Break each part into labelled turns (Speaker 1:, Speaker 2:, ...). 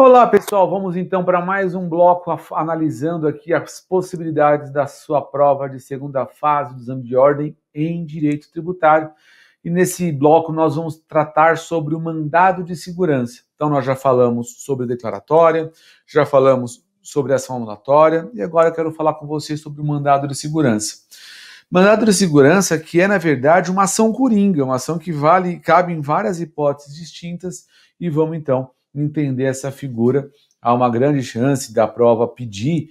Speaker 1: Olá, pessoal. Vamos então para mais um bloco analisando aqui as possibilidades da sua prova de segunda fase do exame de ordem em direito tributário. E nesse bloco nós vamos tratar sobre o mandado de segurança. Então nós já falamos sobre declaratória, já falamos sobre ação anulatória e agora eu quero falar com vocês sobre o mandado de segurança. Mandado de segurança que é, na verdade, uma ação coringa, uma ação que cabe em várias hipóteses distintas e vamos então entender essa figura. Há uma grande chance da prova pedir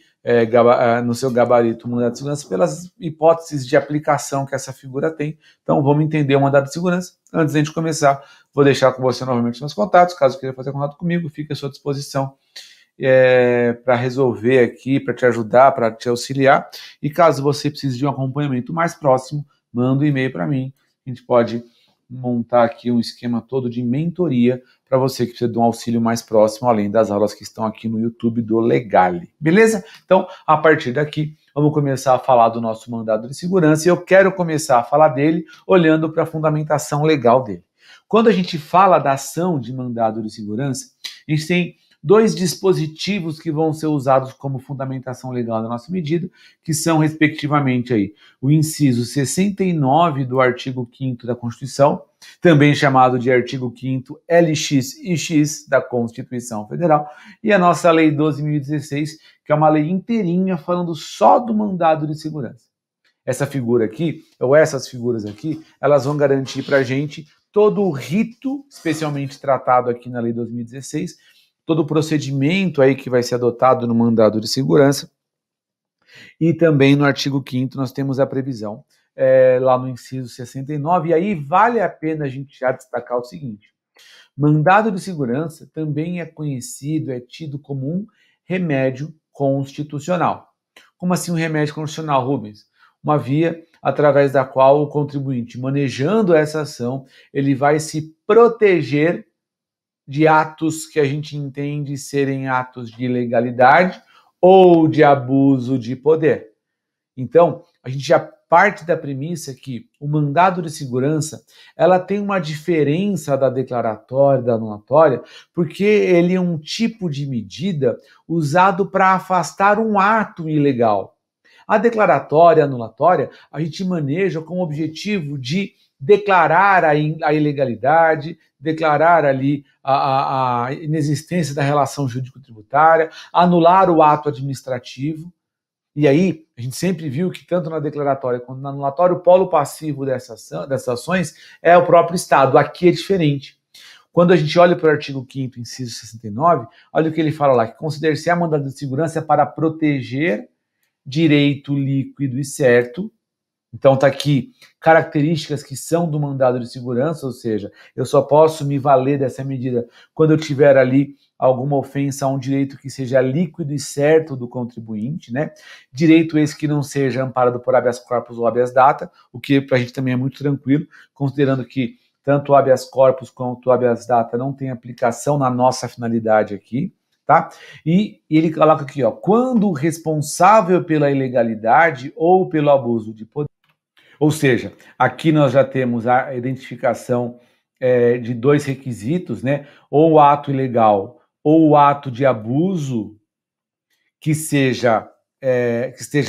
Speaker 1: no seu gabarito o mandado de segurança pelas hipóteses de aplicação que essa figura tem. Então vamos entender o mandado de segurança. Antes de a gente começar, vou deixar com você novamente os meus contatos. Caso queira fazer contato comigo, fique à sua disposição para resolver aqui, para te ajudar, para te auxiliar. E caso você precise de um acompanhamento mais próximo, manda um e-mail para mim. A gente pode montar aqui um esquema todo de mentoria para você que precisa de um auxílio mais próximo, além das aulas que estão aqui no YouTube do Legale. Beleza? Então, a partir daqui, vamos começar a falar do nosso mandado de segurança e eu quero começar a falar dele olhando para a fundamentação legal dele. Quando a gente fala da ação de mandado de segurança, a gente tem dois dispositivos que vão ser usados como fundamentação legal da nossa medida, que são, respectivamente, aí, o inciso 69 do artigo 5º da Constituição, também chamado de artigo 5º LX e X da Constituição Federal, e a nossa Lei 12.016, que é uma lei inteirinha falando só do mandado de segurança. Essa figura aqui, ou essas figuras aqui, elas vão garantir para a gente todo o rito, especialmente tratado aqui na Lei 12.016, todo o procedimento aí que vai ser adotado no mandado de segurança. E também no artigo 5º nós temos a previsão lá no inciso 69, e aí vale a pena a gente já destacar o seguinte: mandado de segurança também é conhecido, é tido como um remédio constitucional. Como assim um remédio constitucional, Rubens? Uma via através da qual o contribuinte, manejando essa ação, ele vai se proteger de atos que a gente entende serem atos de ilegalidade ou de abuso de poder. Então, a gente já parte da premissa que o mandado de segurança, ela tem uma diferença da declaratória, da anulatória, porque ele é um tipo de medida usado para afastar um ato ilegal. A declaratória, a anulatória, a gente maneja com o objetivo de declarar a ilegalidade, declarar ali a inexistência da relação jurídico-tributária, anular o ato administrativo. E aí, a gente sempre viu que tanto na declaratória quanto na anulatória, o polo passivo dessas ações é o próprio Estado. Aqui é diferente. Quando a gente olha para o artigo 5º, inciso 69, olha o que ele fala lá, que considera-se a mandado de segurança para proteger direito líquido e certo. Então está aqui características que são do mandado de segurança, ou seja, eu só posso me valer dessa medida quando eu tiver ali alguma ofensa a um direito que seja líquido e certo do contribuinte, né? Direito esse que não seja amparado por habeas corpus ou habeas data, o que para a gente também é muito tranquilo, considerando que tanto o habeas corpus quanto o habeas data não tem aplicação na nossa finalidade aqui. Tá? E ele coloca aqui, ó, quando o responsável pela ilegalidade ou pelo abuso de poder. Ou seja, aqui nós já temos a identificação de dois requisitos, né? Ou o ato ilegal ou o ato de abuso que esteja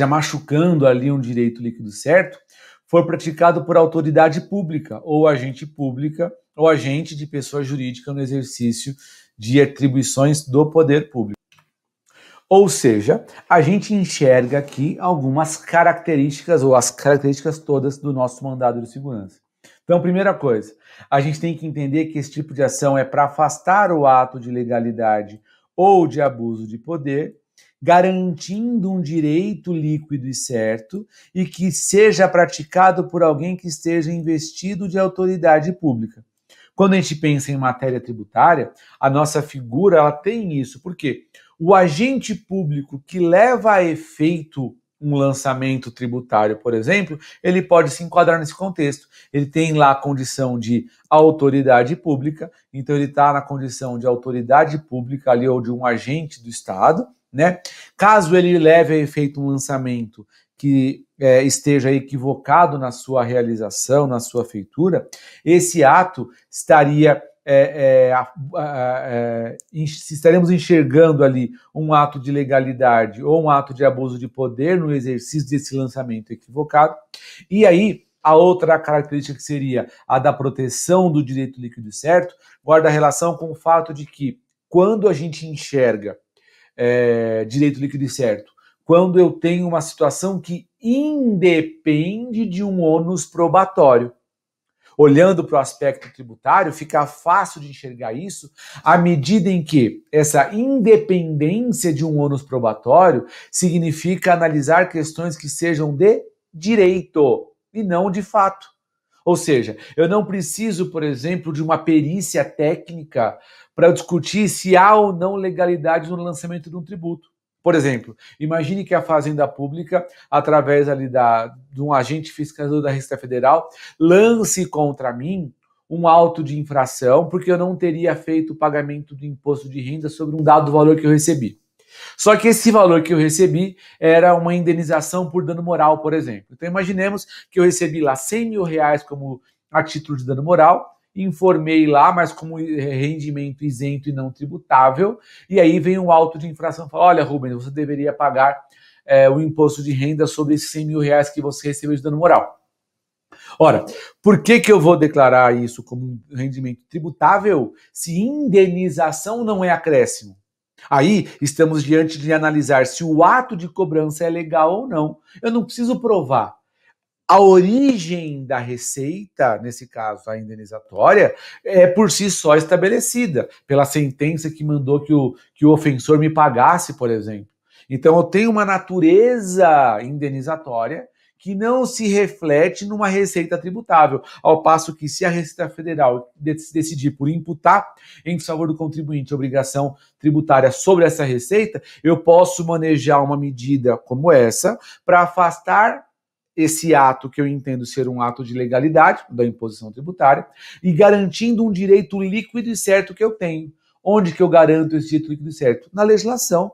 Speaker 1: machucando ali um direito líquido certo, for praticado por autoridade pública ou agente pública ou agente de pessoa jurídica no exercício de atribuições do poder público. Ou seja, a gente enxerga aqui algumas características, ou as características todas do nosso mandado de segurança. Então, primeira coisa, a gente tem que entender que esse tipo de ação é para afastar o ato de ilegalidade ou de abuso de poder, garantindo um direito líquido e certo e que seja praticado por alguém que esteja investido de autoridade pública. Quando a gente pensa em matéria tributária, a nossa figura ela tem isso. Por quê? O agente público que leva a efeito um lançamento tributário, por exemplo, ele pode se enquadrar nesse contexto. Ele tem lá a condição de autoridade pública, então ele está na condição de autoridade pública ali ou de um agente do Estado, né? Caso ele leve a efeito um lançamento que esteja equivocado na sua realização, na sua feitura, esse ato estaria se estaremos enxergando ali um ato de legalidade ou um ato de abuso de poder no exercício desse lançamento equivocado. E aí, a outra característica que seria a da proteção do direito líquido e certo, guarda relação com o fato de que quando a gente enxerga direito líquido e certo, quando eu tenho uma situação que independe de um ônus probatório. Olhando para o aspecto tributário, fica fácil de enxergar isso à medida em que essa independência de um ônus probatório significa analisar questões que sejam de direito e não de fato. Ou seja, eu não preciso, por exemplo, de uma perícia técnica para discutir se há ou não legalidade no lançamento de um tributo. Por exemplo, imagine que a Fazenda Pública, através ali de um agente fiscalizador da Receita Federal, lance contra mim um auto de infração porque eu não teria feito o pagamento do imposto de renda sobre um dado valor que eu recebi. Só que esse valor que eu recebi era uma indenização por dano moral, por exemplo. Então imaginemos que eu recebi lá R$100 mil como a título de dano moral, informei lá, mas como rendimento isento e não tributável, e aí vem um auto de infração e fala, olha, Rubens, você deveria pagar o imposto de renda sobre esses R$100 mil que você recebeu de dano moral. Ora, por que eu vou declarar isso como um rendimento tributável se indenização não é acréscimo? Aí estamos diante de analisar se o ato de cobrança é legal ou não. Eu não preciso provar. A origem da receita, nesse caso a indenizatória, é por si só estabelecida pela sentença que mandou que o ofensor me pagasse, por exemplo. Então eu tenho uma natureza indenizatória que não se reflete numa receita tributável, ao passo que se a Receita Federal decidir por imputar em favor do contribuinte a obrigação tributária sobre essa receita, eu posso manejar uma medida como essa para afastar esse ato que eu entendo ser um ato de legalidade da imposição tributária e garantindo um direito líquido e certo que eu tenho. Onde que eu garanto esse direito líquido e certo? Na legislação.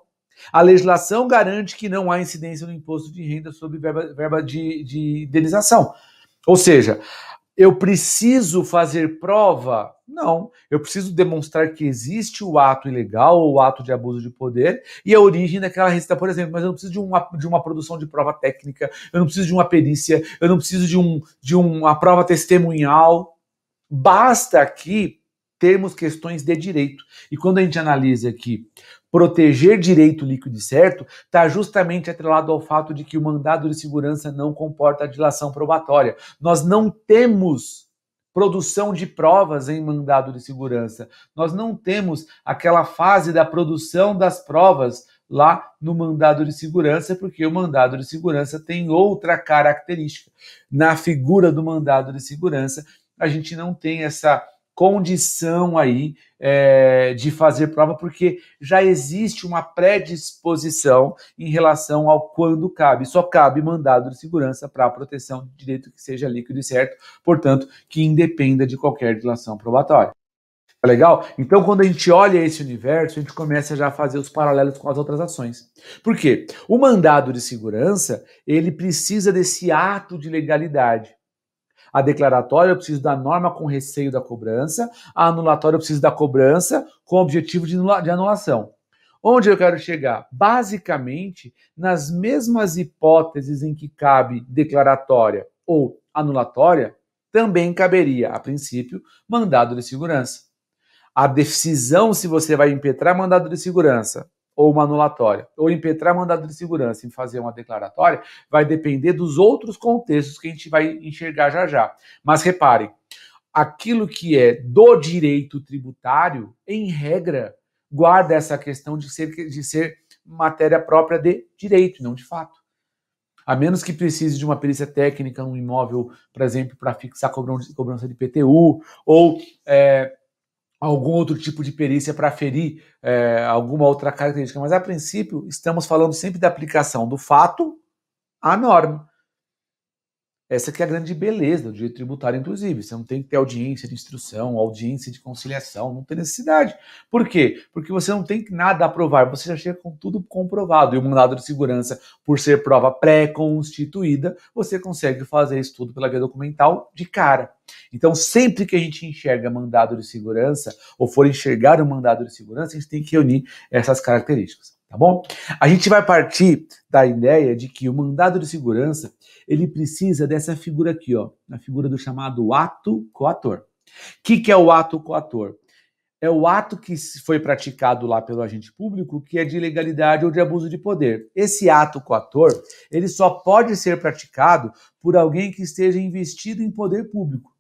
Speaker 1: A legislação garante que não há incidência no imposto de renda sobre verba de indenização. Ou seja, eu preciso fazer prova? Não. Eu preciso demonstrar que existe o ato ilegal ou o ato de abuso de poder e a origem daquela receita, por exemplo. Mas eu não preciso de uma produção de prova técnica, eu não preciso de uma perícia, eu não preciso de uma prova testemunhal. Basta aqui termos questões de direito. E quando a gente analisa aqui proteger direito líquido e certo, está justamente atrelado ao fato de que o mandado de segurança não comporta a dilação probatória. Nós não temos produção de provas em mandado de segurança. Nós não temos aquela fase da produção das provas lá no mandado de segurança, porque o mandado de segurança tem outra característica. Na figura do mandado de segurança, a gente não tem essa condição aí de fazer prova, porque já existe uma predisposição em relação ao quando cabe. Só cabe mandado de segurança para a proteção de direito que seja líquido e certo, portanto, que independa de qualquer dilação probatória. Tá legal? Então, quando a gente olha esse universo, a gente começa já a fazer os paralelos com as outras ações. Por quê? O mandado de segurança, ele precisa desse ato de legalidade. A declaratória eu preciso da norma com receio da cobrança, a anulatória eu preciso da cobrança com objetivo de anulação. Onde eu quero chegar? Basicamente, nas mesmas hipóteses em que cabe declaratória ou anulatória, também caberia, a princípio, mandado de segurança. A decisão se você vai impetrar mandado de segurança ou uma anulatória, ou impetrar mandado de segurança e fazer uma declaratória, vai depender dos outros contextos que a gente vai enxergar já já. Mas reparem, aquilo que é do direito tributário, em regra, guarda essa questão de ser matéria própria de direito, não de fato. A menos que precise de uma perícia técnica no imóvel, por exemplo, para fixar cobrança de IPTU, ou algum outro tipo de perícia para aferir alguma outra característica. Mas, a princípio, estamos falando sempre da aplicação do fato à norma. Essa que é a grande beleza do direito tributário, inclusive. Você não tem que ter audiência de instrução, audiência de conciliação, não tem necessidade. Por quê? Porque você não tem nada a provar, você já chega com tudo comprovado. E o mandado de segurança, por ser prova pré-constituída, você consegue fazer isso tudo pela via documental de cara. Então, sempre que a gente enxerga mandado de segurança, ou for enxergar um mandado de segurança, a gente tem que reunir essas características. Tá bom? A gente vai partir da ideia de que o mandado de segurança, ele precisa dessa figura aqui, ó, na figura do chamado ato coator. O que é o ato coator? É o ato que foi praticado lá pelo agente público que é de ilegalidade ou de abuso de poder. Esse ato coator, ele só pode ser praticado por alguém que esteja investido em poder público.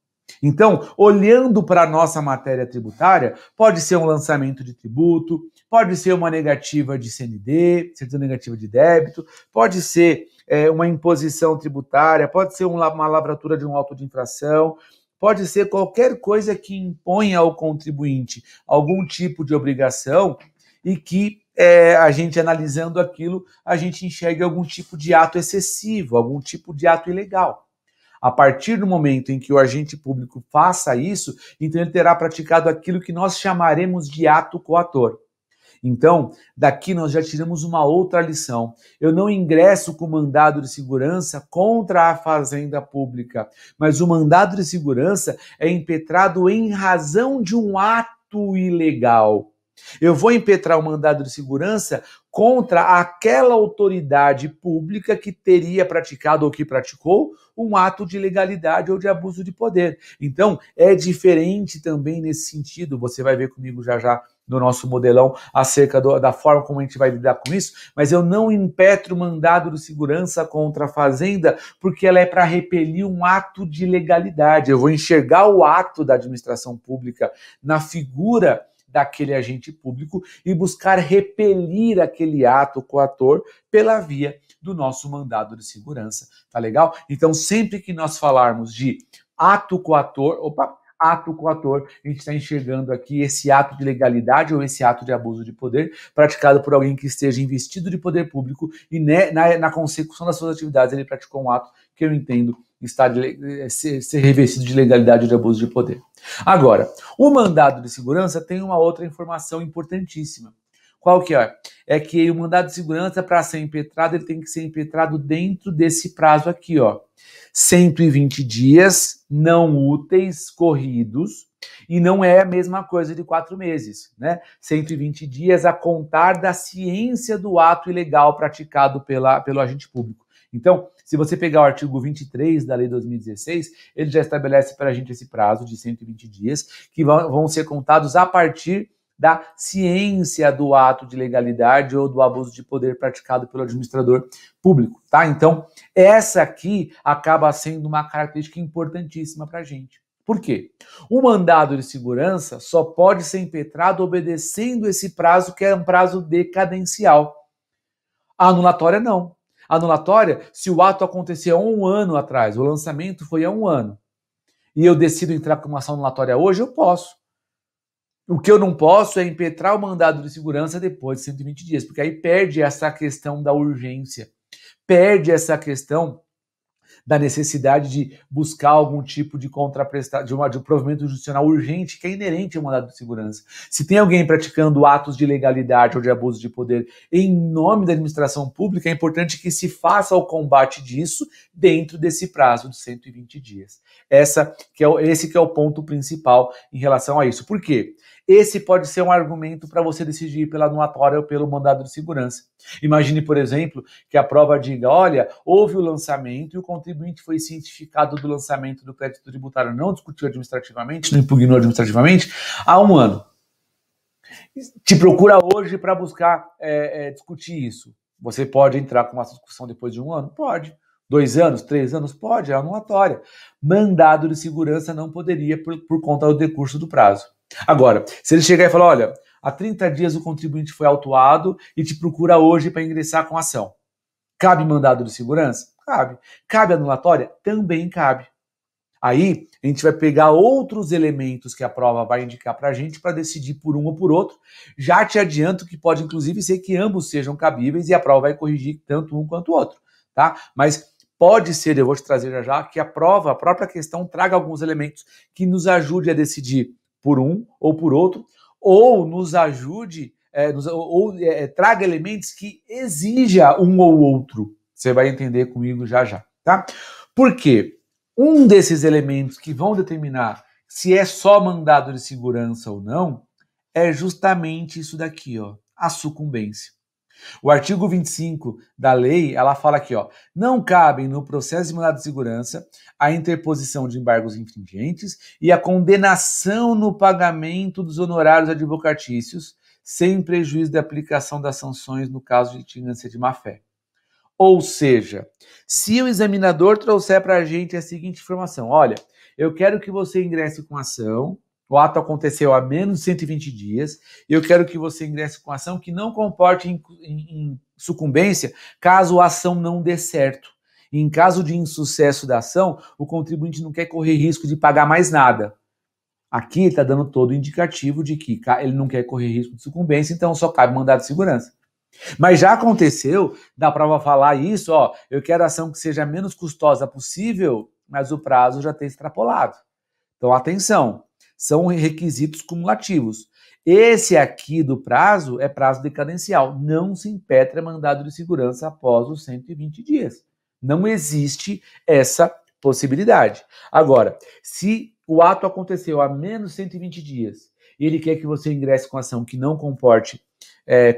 Speaker 1: Então, olhando para a nossa matéria tributária, pode ser um lançamento de tributo, pode ser uma negativa de CND, certidão negativa de débito, pode ser uma imposição tributária, pode ser uma lavratura de um auto de infração, pode ser qualquer coisa que imponha ao contribuinte algum tipo de obrigação e que a gente analisando aquilo, a gente enxergue algum tipo de ato excessivo, algum tipo de ato ilegal. A partir do momento em que o agente público faça isso, então ele terá praticado aquilo que nós chamaremos de ato coator. Então, daqui nós já tiramos uma outra lição. Eu não ingresso com mandado de segurança contra a fazenda pública, mas o mandado de segurança é impetrado em razão de um ato ilegal. Eu vou impetrar o mandado de segurança contra aquela autoridade pública que teria praticado ou que praticou um ato de ilegalidade ou de abuso de poder. Então, é diferente também nesse sentido, você vai ver comigo já já no nosso modelão acerca da forma como a gente vai lidar com isso, mas eu não impetro mandado de segurança contra a fazenda porque ela é para repelir um ato de ilegalidade. Eu vou enxergar o ato da administração pública na figura daquele agente público e buscar repelir aquele ato coator pela via do nosso mandado de segurança, tá legal? Então, sempre que nós falarmos de ato coator, a gente está enxergando aqui esse ato de legalidade ou esse ato de abuso de poder praticado por alguém que esteja investido de poder público e na consecução das suas atividades ele praticou um ato que eu entendo está ser revestido de legalidade ou de abuso de poder. Agora, o mandado de segurança tem uma outra informação importantíssima. Qual que é? É que o mandado de segurança, para ser impetrado, ele tem que ser impetrado dentro desse prazo aqui, ó. 120 dias não úteis corridos, e não é a mesma coisa de 4 meses, né? 120 dias a contar da ciência do ato ilegal praticado pelo agente público. Então, se você pegar o artigo 23 da Lei 2016, ele já estabelece para a gente esse prazo de 120 dias, que vão ser contados a partir da ciência do ato de legalidade ou do abuso de poder praticado pelo administrador público, tá? Então, essa aqui acaba sendo uma característica importantíssima para a gente. Por quê? O mandado de segurança só pode ser impetrado obedecendo esse prazo, que é um prazo decadencial. A anulatória, não. A anulatória, se o ato aconteceu há 1 ano atrás, o lançamento foi há 1 ano, e eu decido entrar com uma ação anulatória hoje, eu posso. O que eu não posso é impetrar o mandado de segurança depois de 120 dias, porque aí perde essa questão da urgência, perde essa questão da necessidade de buscar algum tipo de contraprestação, de um provimento judicial urgente que é inerente ao mandado de segurança. Se tem alguém praticando atos de ilegalidade ou de abuso de poder em nome da administração pública, é importante que se faça o combate disso dentro desse prazo de 120 dias. Esse que é o ponto principal em relação a isso. Por quê? Esse pode ser um argumento para você decidir pela anulatória ou pelo mandado de segurança. Imagine, por exemplo, que a prova diga, olha, houve o lançamento e o contribuinte foi cientificado do lançamento do crédito tributário, não discutiu administrativamente, não impugnou administrativamente, há 1 ano. Te procura hoje para buscar discutir isso. Você pode entrar com uma discussão depois de 1 ano? Pode. 2 anos, 3 anos? Pode, é anulatória. Mandado de segurança não poderia por conta do decurso do prazo. Agora, se ele chegar e falar, olha, há 30 dias o contribuinte foi autuado e te procura hoje para ingressar com ação. Cabe mandado de segurança? Cabe. Cabe anulatória? Também cabe. Aí, a gente vai pegar outros elementos que a prova vai indicar para a gente para decidir por um ou por outro. Já te adianto que pode, inclusive, ser que ambos sejam cabíveis e a prova vai corrigir tanto um quanto o outro, tá? Mas pode ser, eu vou te trazer já já, que a própria questão traga alguns elementos que nos ajude a decidir por um ou por outro, ou nos ajude, traga elementos que exija um ou outro. Você vai entender comigo já já, tá? Por quê? Um desses elementos que vão determinar se é só mandado de segurança ou não é justamente isso daqui, ó, a sucumbência. O artigo 25 da lei, ela fala aqui, ó, não cabem no processo de mandado de segurança a interposição de embargos infringentes e a condenação no pagamento dos honorários advocatícios sem prejuízo da aplicação das sanções no caso de litigância de má-fé. Ou seja, se o examinador trouxer para a gente a seguinte informação, olha, eu quero que você ingresse com ação, o ato aconteceu há menos de 120 dias, e eu quero que você ingresse com ação que não comporte em sucumbência caso a ação não dê certo. E em caso de insucesso da ação, o contribuinte não quer correr risco de pagar mais nada. Aqui está dando todo o indicativo de que ele não quer correr risco de sucumbência, então só cabe mandado de segurança. Mas já aconteceu da prova falar isso, ó, eu quero ação que seja a menos custosa possível, mas o prazo já tem extrapolado. Então, atenção, são requisitos cumulativos. Esse aqui do prazo é prazo decadencial, não se impetra mandado de segurança após os 120 dias. Não existe essa possibilidade. Agora, se o ato aconteceu há menos de 120 dias e ele quer que você ingresse com ação que não comporte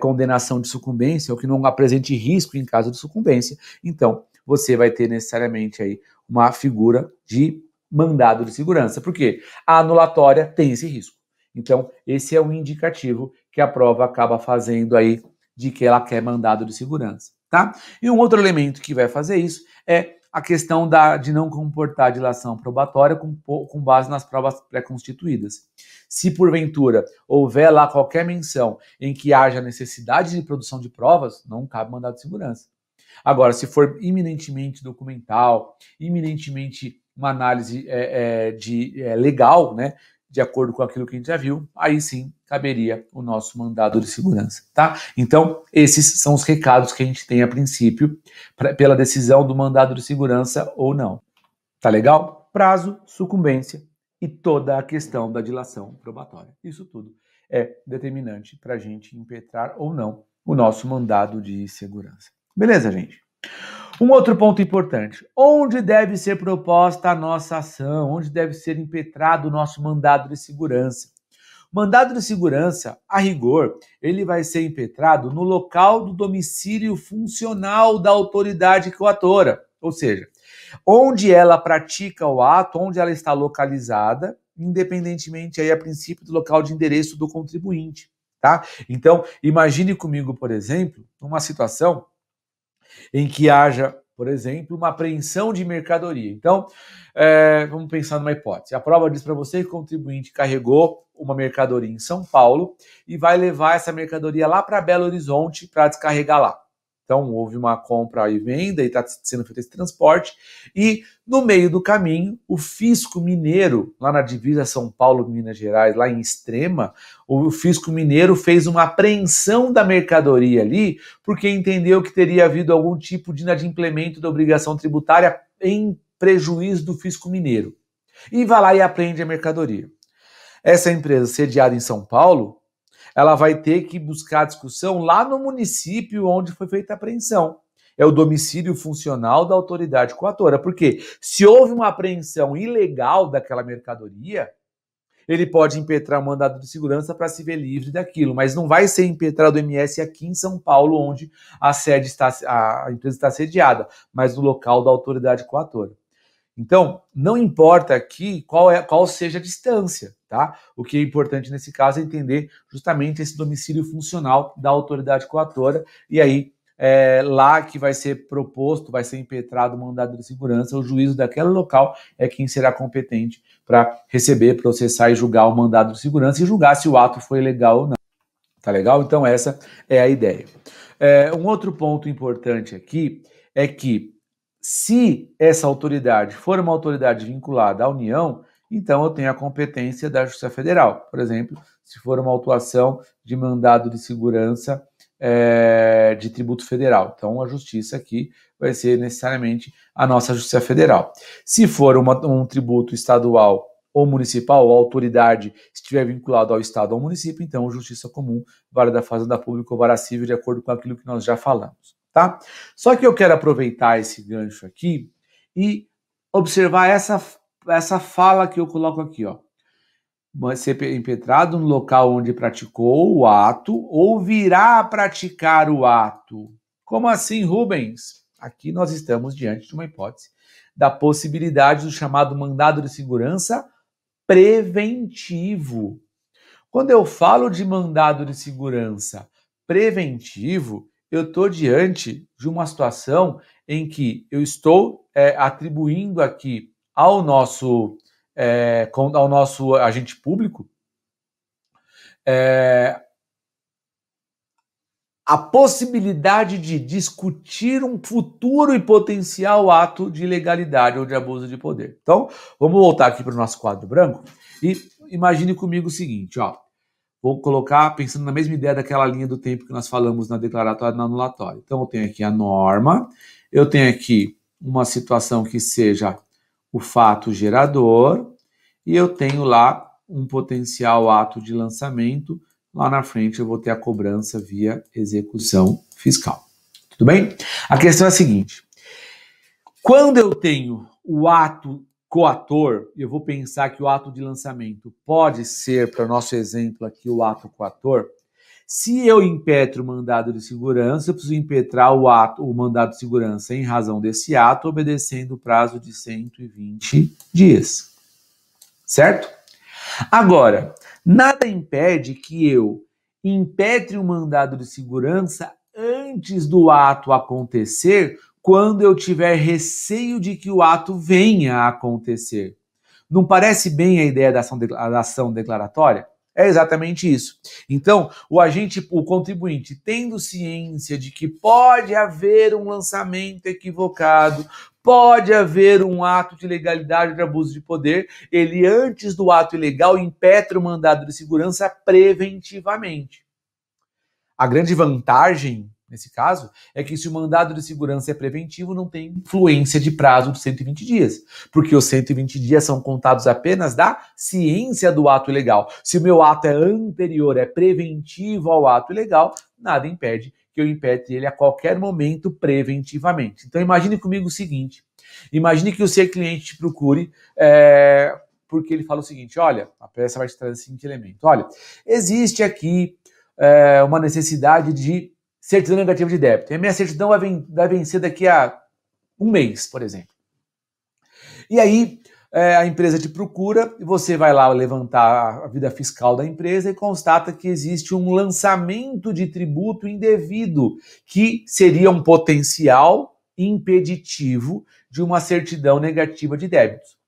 Speaker 1: condenação de sucumbência ou que não apresente risco em caso de sucumbência, então você vai ter necessariamente aí uma figura de mandado de segurança. Por quê? A anulatória tem esse risco. Então, esse é um indicativo que a prova acaba fazendo aí de que ela quer mandado de segurança, tá? E um outro elemento que vai fazer isso é a questão de não comportar dilação probatória com base nas provas pré-constituídas. Se porventura houver lá qualquer menção em que haja necessidade de produção de provas, não cabe mandado de segurança. Agora, se for iminentemente documental, iminentemente uma análise legal, né, de acordo com aquilo que a gente já viu, aí sim caberia o nosso mandado de segurança, tá? Então, esses são os recados que a gente tem a princípio pela decisão do mandado de segurança ou não. Tá legal? Prazo, sucumbência e toda a questão da dilação probatória. Isso tudo é determinante para a gente impetrar ou não o nosso mandado de segurança. Beleza, gente? Um outro ponto importante, onde deve ser proposta a nossa ação, onde deve ser impetrado o nosso mandado de segurança. O mandado de segurança, a rigor, ele vai ser impetrado no local do domicílio funcional da autoridade coatora, ou seja, onde ela pratica o ato, onde ela está localizada, independentemente aí a princípio do local de endereço do contribuinte, tá? Então, imagine comigo, por exemplo, uma situação em que haja, por exemplo, uma apreensão de mercadoria. Então, vamos pensar numa hipótese. A prova diz para você que o contribuinte carregou uma mercadoria em São Paulo e vai levar essa mercadoria lá para Belo Horizonte para descarregar lá. Então, houve uma compra e venda e está sendo feito esse transporte. E, no meio do caminho, o fisco mineiro, lá na divisa São Paulo-Minas Gerais, lá em Extrema, o fisco mineiro fez uma apreensão da mercadoria ali, porque entendeu que teria havido algum tipo de inadimplemento da obrigação tributária em prejuízo do fisco mineiro. E vai lá e apreende a mercadoria. Essa empresa sediada em São Paulo, ela vai ter que buscar a discussão lá no município onde foi feita a apreensão. É o domicílio funcional da autoridade coatora. Porque se houve uma apreensão ilegal daquela mercadoria, ele pode impetrar um mandado de segurança para se ver livre daquilo, mas não vai ser impetrado o MS aqui em São Paulo, onde a empresa está sediada, mas no local da autoridade coatora. Então, não importa aqui qual seja a distância, tá? O que é importante nesse caso é entender justamente esse domicílio funcional da autoridade coatora, e aí lá que vai ser proposto, vai ser impetrado o mandado de segurança, o juízo daquele local é quem será competente para receber, processar e julgar o mandado de segurança e julgar se o ato foi legal ou não. Tá legal? Então essa é a ideia. Um outro ponto importante aqui é que se essa autoridade for uma autoridade vinculada à União, então eu tenho a competência da Justiça Federal. Por exemplo, se for uma autuação de mandado de segurança de tributo federal. Então, a justiça aqui vai ser necessariamente a nossa Justiça Federal. Se for um tributo estadual ou municipal, ou a autoridade estiver vinculada ao Estado ou ao município, então a Justiça Comum, Vara da Fazenda Pública ou Vara Civil, de acordo com aquilo que nós já falamos, tá? Só que eu quero aproveitar esse gancho aqui e observar essa fala que eu coloco aqui, ó. Ser impetrado no local onde praticou o ato ou virá a praticar o ato. Como assim, Rubens? Aqui nós estamos diante de uma hipótese da possibilidade do chamado mandado de segurança preventivo. Quando eu falo de mandado de segurança preventivo, eu estou diante de uma situação em que eu estou atribuindo aqui ao nosso agente público a possibilidade de discutir um futuro e potencial ato de ilegalidade ou de abuso de poder. Então, vamos voltar aqui para o nosso quadro branco e imagine comigo o seguinte, ó. Vou colocar, pensando na mesma ideia daquela linha do tempo que nós falamos na declaratória e na anulatória. Então, eu tenho aqui a norma, eu tenho aqui uma situação que seja o fato gerador e eu tenho lá um potencial ato de lançamento. Lá na frente eu vou ter a cobrança via execução fiscal. Tudo bem? A questão é a seguinte. Quando eu tenho o ato coator, eu vou pensar que o ato de lançamento pode ser, para o nosso exemplo aqui, o ato coator. Se eu impetro o mandado de segurança, eu preciso impetrar o mandado de segurança em razão desse ato, obedecendo o prazo de 120 dias. Certo? Agora, nada impede que eu impetre o mandado de segurança antes do ato acontecer, quando eu tiver receio de que o ato venha a acontecer. Não parece bem a ideia da ação declaratória? É exatamente isso. Então, o contribuinte, tendo ciência de que pode haver um lançamento equivocado, pode haver um ato de ilegalidade ou de abuso de poder, ele, antes do ato ilegal, impetra o mandado de segurança preventivamente. A grande vantagem, nesse caso, é que se o mandado de segurança é preventivo, não tem influência de prazo de 120 dias, porque os 120 dias são contados apenas da ciência do ato ilegal. Se o meu ato é anterior, é preventivo ao ato ilegal, nada impede que eu impetre ele a qualquer momento preventivamente. Então imagine comigo o seguinte, imagine que o seu cliente te procure porque ele fala o seguinte, olha, a peça vai te trazer o seguinte elemento, olha, existe aqui uma necessidade de certidão negativa de débito. E a minha certidão vai vencer daqui a um mês, por exemplo. E aí a empresa te procura e você vai lá levantar a vida fiscal da empresa e constata que existe um lançamento de tributo indevido, que seria um potencial impeditivo de uma certidão negativa de débitos.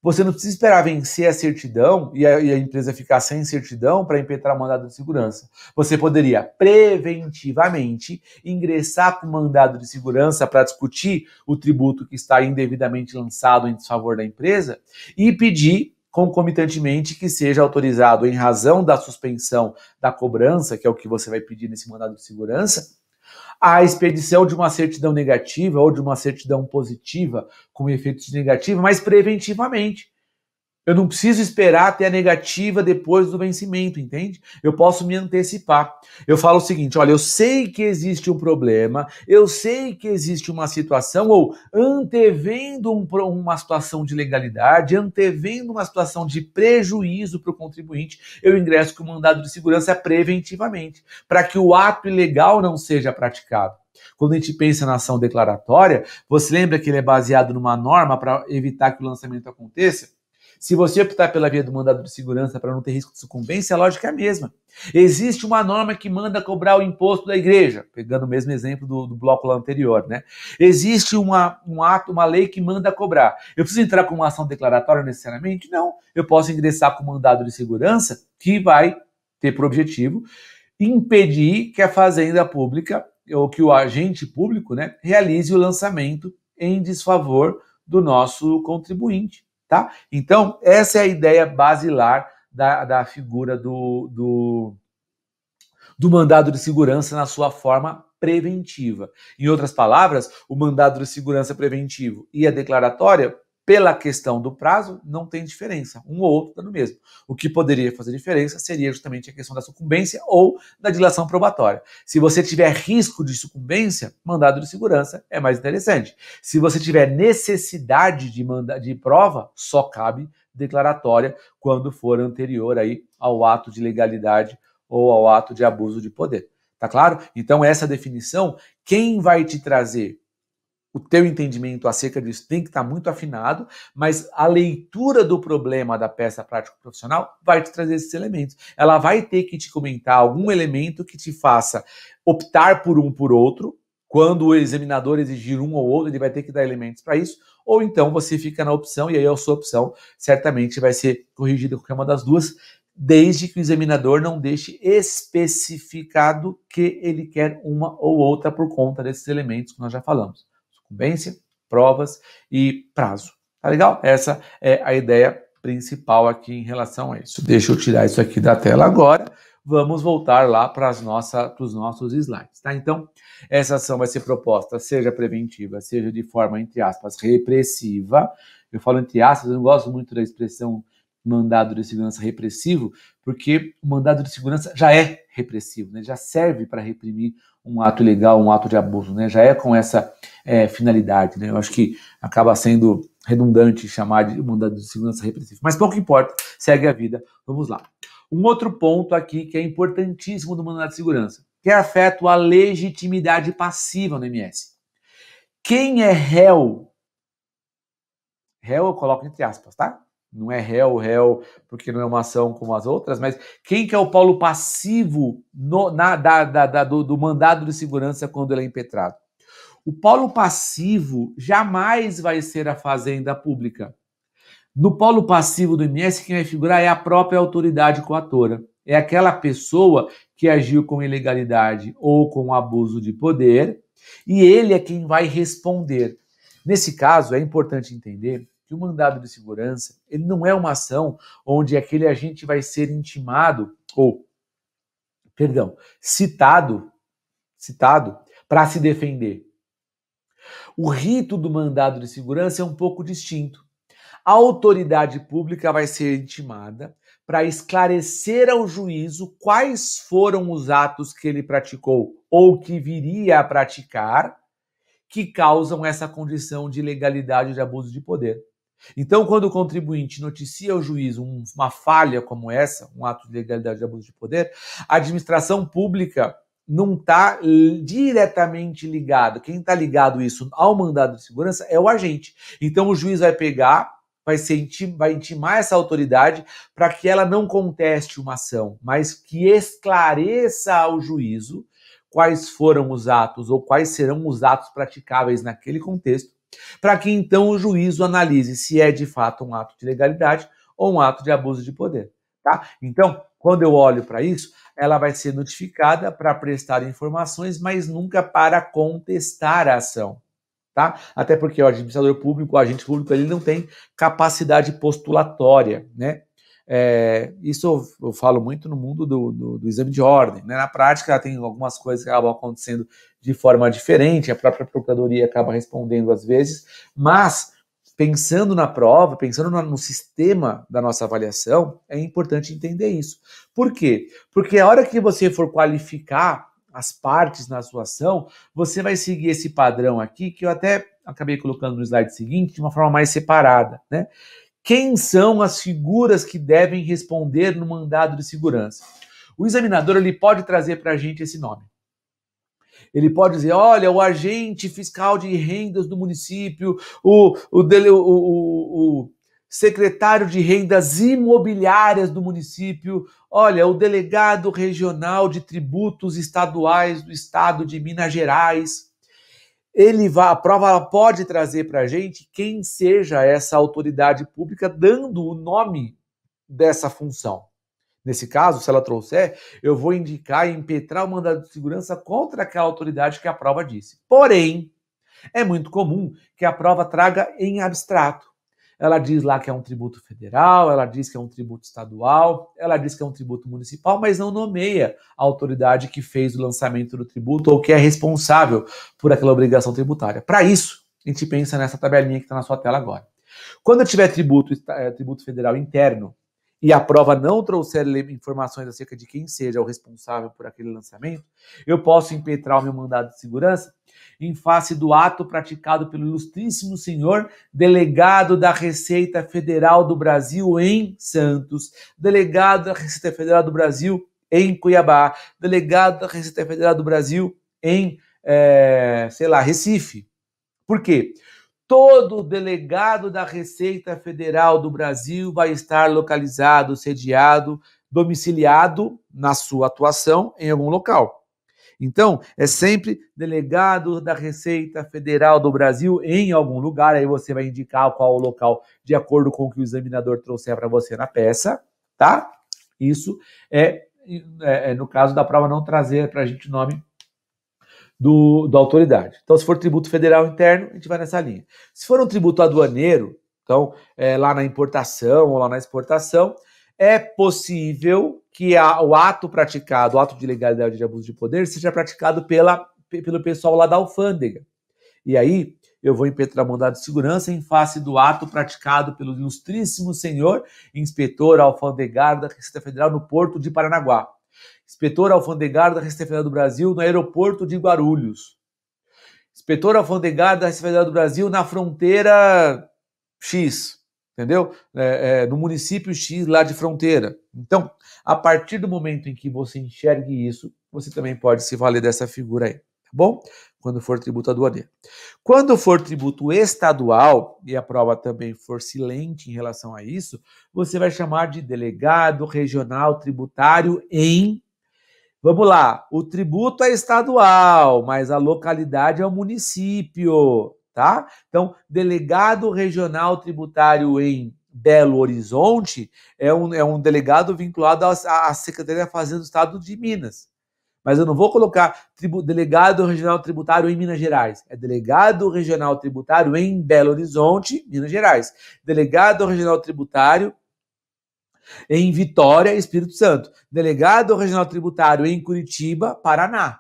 Speaker 1: Você não precisa esperar vencer a certidão e a empresa ficar sem certidão para impetrar o mandado de segurança. Você poderia preventivamente ingressar com o mandado de segurança para discutir o tributo que está indevidamente lançado em desfavor da empresa e pedir concomitantemente que seja autorizado, em razão da suspensão da cobrança, que é o que você vai pedir nesse mandado de segurança, a expedição de uma certidão negativa ou de uma certidão positiva com efeitos negativos, mas preventivamente. Eu não preciso esperar até a negativa depois do vencimento, entende? Eu posso me antecipar. Eu falo o seguinte, olha, eu sei que existe um problema, eu sei que existe uma situação, ou antevendo uma situação de ilegalidade, antevendo uma situação de prejuízo para o contribuinte, eu ingresso com o mandado de segurança preventivamente, para que o ato ilegal não seja praticado. Quando a gente pensa na ação declaratória, você lembra que ele é baseado numa norma para evitar que o lançamento aconteça? Se você optar pela via do mandado de segurança para não ter risco de sucumbência, a lógica é a mesma. Existe uma norma que manda cobrar o imposto da igreja, pegando o mesmo exemplo do bloco lá anterior, né? Existe uma lei que manda cobrar. Eu preciso entrar com uma ação declaratória necessariamente? Não. Eu posso ingressar com mandado de segurança que vai ter por objetivo impedir que a fazenda pública ou que o agente público, né, realize o lançamento em desfavor do nosso contribuinte. Tá? Então, essa é a ideia basilar da figura do do mandado de segurança na sua forma preventiva. Em outras palavras, o mandado de segurança preventivo e a declaratória, pela questão do prazo, não tem diferença. Um ou outro está no mesmo. O que poderia fazer diferença seria justamente a questão da sucumbência ou da dilação probatória. Se você tiver risco de sucumbência, mandado de segurança é mais interessante. Se você tiver necessidade de prova, só cabe declaratória quando for anterior aí ao ato de legalidade ou ao ato de abuso de poder. Tá claro? Então essa definição, quem vai te trazer o teu entendimento acerca disso tem que estar muito afinado, mas a leitura do problema da peça prático-profissional vai te trazer esses elementos. Ela vai ter que te comentar algum elemento que te faça optar por um por outro. Quando o examinador exigir um ou outro, ele vai ter que dar elementos para isso, ou então você fica na opção, e aí a sua opção certamente vai ser corrigida com qualquer uma das duas, desde que o examinador não deixe especificado que ele quer uma ou outra por conta desses elementos que nós já falamos. Sucumbência, provas e prazo. Tá legal? Essa é a ideia principal aqui em relação a isso. Deixa eu tirar isso aqui da tela agora. Vamos voltar lá para os nossos slides, tá? Então, essa ação vai ser proposta, seja preventiva, seja de forma, entre aspas, repressiva. Eu falo entre aspas, eu não gosto muito da expressão mandado de segurança repressivo, porque o mandado de segurança já é repressivo, né? Já serve para reprimir um ato ilegal, um ato de abuso, né? Já é com essa finalidade, né? Eu acho que acaba sendo redundante chamar de mandado de segurança repressivo, mas pouco importa, segue a vida. Vamos lá. Um outro ponto aqui que é importantíssimo do mandado de segurança, que afeta a legitimidade passiva no MS. Quem é réu eu coloco entre aspas, tá? Não é réu, porque não é uma ação como as outras, mas quem que é o polo passivo do mandado de segurança quando ele é impetrado? O polo passivo jamais vai ser a fazenda pública. No polo passivo do MS, quem vai figurar é a própria autoridade coatora. É aquela pessoa que agiu com ilegalidade ou com abuso de poder, e ele é quem vai responder. Nesse caso, é importante entender que o mandado de segurança, ele não é uma ação onde aquele agente vai ser intimado, citado para se defender. O rito do mandado de segurança é um pouco distinto. A autoridade pública vai ser intimada para esclarecer ao juízo quais foram os atos que ele praticou ou que viria a praticar que causam essa condição de ilegalidade de abuso de poder. Então, quando o contribuinte noticia ao juízo uma falha como essa, um ato de ilegalidade de abuso de poder, a administração pública não está diretamente ligado. Quem está ligado isso ao mandado de segurança é o agente. Então, o juiz vai pegar, vai intimar essa autoridade para que ela não conteste uma ação, mas que esclareça ao juízo quais foram os atos ou quais serão os atos praticáveis naquele contexto, para que então o juízo analise se é de fato um ato de ilegalidade ou um ato de abuso de poder. Tá? Então, quando eu olho para isso, ela vai ser notificada para prestar informações, mas nunca para contestar a ação. Tá? Até porque o administrador público, o agente público, ele não tem capacidade postulatória, né? Isso eu falo muito no mundo do exame de ordem, né? Na prática tem algumas coisas que acabam acontecendo de forma diferente, a própria procuradoria acaba respondendo às vezes, mas pensando na prova, pensando no sistema da nossa avaliação, é importante entender isso. Por quê? Porque a hora que você for qualificar as partes na sua ação, você vai seguir esse padrão aqui, que eu até acabei colocando no slide seguinte, de uma forma mais separada, né? Quem são as figuras que devem responder no mandado de segurança? O examinador ele pode trazer para a gente esse nome. Ele pode dizer, olha, o agente fiscal de rendas do município, o secretário de rendas imobiliárias do município, olha, o delegado regional de tributos estaduais do estado de Minas Gerais. A prova pode trazer para a gente quem seja essa autoridade pública dando o nome dessa função. Nesse caso, se ela trouxer, eu vou indicar e impetrar o mandado de segurança contra aquela autoridade que a prova disse. Porém, é muito comum que a prova traga em abstrato. ela diz lá que é um tributo federal, ela diz que é um tributo estadual, ela diz que é um tributo municipal, mas não nomeia a autoridade que fez o lançamento do tributo ou que é responsável por aquela obrigação tributária. Para isso, a gente pensa nessa tabelinha que está na sua tela agora. Quando eu tiver tributo federal interno e a prova não trouxer informações acerca de quem seja o responsável por aquele lançamento, eu posso impetrar o meu mandado de segurança em face do ato praticado pelo ilustríssimo senhor delegado da Receita Federal do Brasil em Santos, delegado da Receita Federal do Brasil em Cuiabá, delegado da Receita Federal do Brasil em, Recife. Por quê? Todo delegado da Receita Federal do Brasil vai estar localizado, sediado, domiciliado na sua atuação em algum local. Então, é sempre delegado da Receita Federal do Brasil em algum lugar, aí você vai indicar qual o local de acordo com o que o examinador trouxer para você na peça, tá? Isso é no caso da prova não trazer para a gente o nome da autoridade. Então, se for tributo federal interno, a gente vai nessa linha. Se for um tributo aduaneiro, então, lá na importação ou lá na exportação, é possível que o ato praticado, o ato de ilegalidade de abuso de poder, seja praticado pelo pessoal lá da alfândega. E aí, eu vou impetrar mandado de segurança em face do ato praticado pelo ilustríssimo senhor inspetor alfandegário da Receita Federal no Porto de Paranaguá. Inspetor alfandegário da Receita Federal do Brasil no aeroporto de Guarulhos. Inspetor alfandegário da Receita Federal do Brasil na fronteira X, entendeu? No município X lá de fronteira. Então, a partir do momento em que você enxergue isso, você também pode se valer dessa figura aí, tá bom? Quando for tributo aduaneiro. Quando for tributo estadual, e a prova também for silente em relação a isso, você vai chamar de delegado regional tributário em... Vamos lá, o tributo é estadual, mas a localidade é o município, tá? Então, delegado regional tributário em Belo Horizonte é um delegado vinculado à Secretaria da Fazenda do Estado de Minas. Mas eu não vou colocar delegado regional tributário em Minas Gerais. É delegado regional tributário em Belo Horizonte, Minas Gerais. Delegado regional tributário em Vitória, Espírito Santo. Delegado regional tributário em Curitiba, Paraná.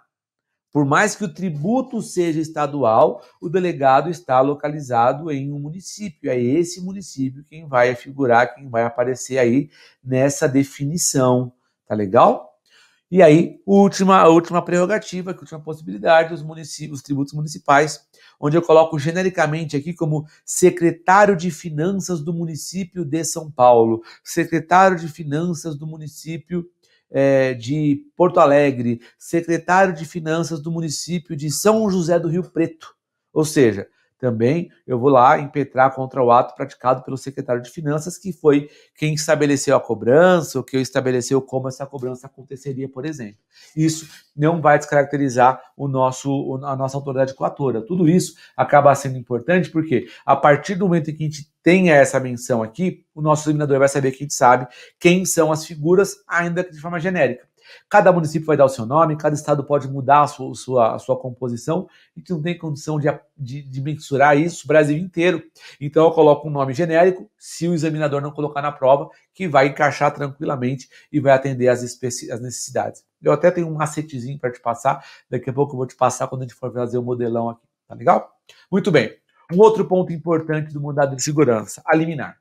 Speaker 1: Por mais que o tributo seja estadual, o delegado está localizado em um município. É esse município quem vai figurar, quem vai aparecer aí nessa definição. Tá legal? E aí, a última prerrogativa, a última possibilidade, os tributos municipais, onde eu coloco genericamente aqui como secretário de Finanças do município de São Paulo, secretário de Finanças do município de Porto Alegre, secretário de Finanças do município de São José do Rio Preto. Ou seja, também eu vou lá impetrar contra o ato praticado pelo secretário de Finanças, que foi quem estabeleceu a cobrança, ou que estabeleceu como essa cobrança aconteceria, por exemplo. Isso não vai descaracterizar a nossa autoridade coatora. Tudo isso acaba sendo importante porque, a partir do momento em que a gente tenha essa menção aqui, o nosso examinador vai saber que a gente sabe quem são as figuras, ainda que de forma genérica. Cada município vai dar o seu nome, cada estado pode mudar a sua composição, a gente não tem condição de mensurar isso o Brasil inteiro. Então eu coloco um nome genérico, se o examinador não colocar na prova, que vai encaixar tranquilamente e vai atender às necessidades. Eu até tenho um macetezinho para te passar, daqui a pouco eu vou te passar quando a gente for fazer o modelão aqui, tá legal? Muito bem. Um outro ponto importante do mandado de segurança, a liminar.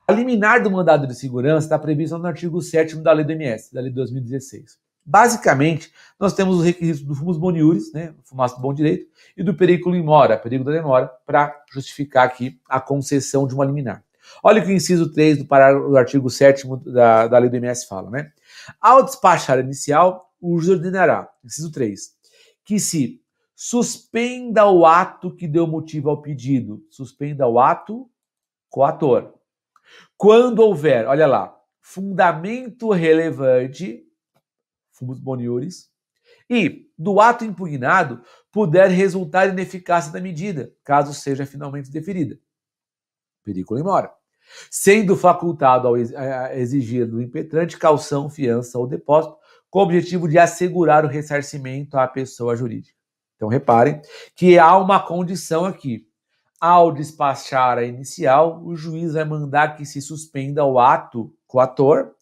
Speaker 1: A liminar do mandado de segurança está prevista no artigo 7º da Lei do MS, da Lei de 2016. Basicamente, nós temos os requisitos do fumus boniuris, né, fumaça do bom direito, e do periculo in mora, perigo da demora, para justificar aqui a concessão de uma liminar. Olha o que o inciso 3 do artigo 7º da Lei do MS fala, né? Ao despachar inicial, o juiz ordenará, inciso 3, que se suspenda o ato que deu motivo ao pedido, suspenda o ato coator. Quando houver, olha lá, fundamento relevante, fumus boniuris, e do ato impugnado puder resultar ineficácia da medida, caso seja finalmente deferida. Periculo in mora. Sendo facultado a exigir do impetrante caução, fiança ou depósito, com o objetivo de assegurar o ressarcimento à pessoa jurídica. Então, reparem que há uma condição aqui. ao despachar a inicial, o juiz vai mandar que se suspenda o ato coator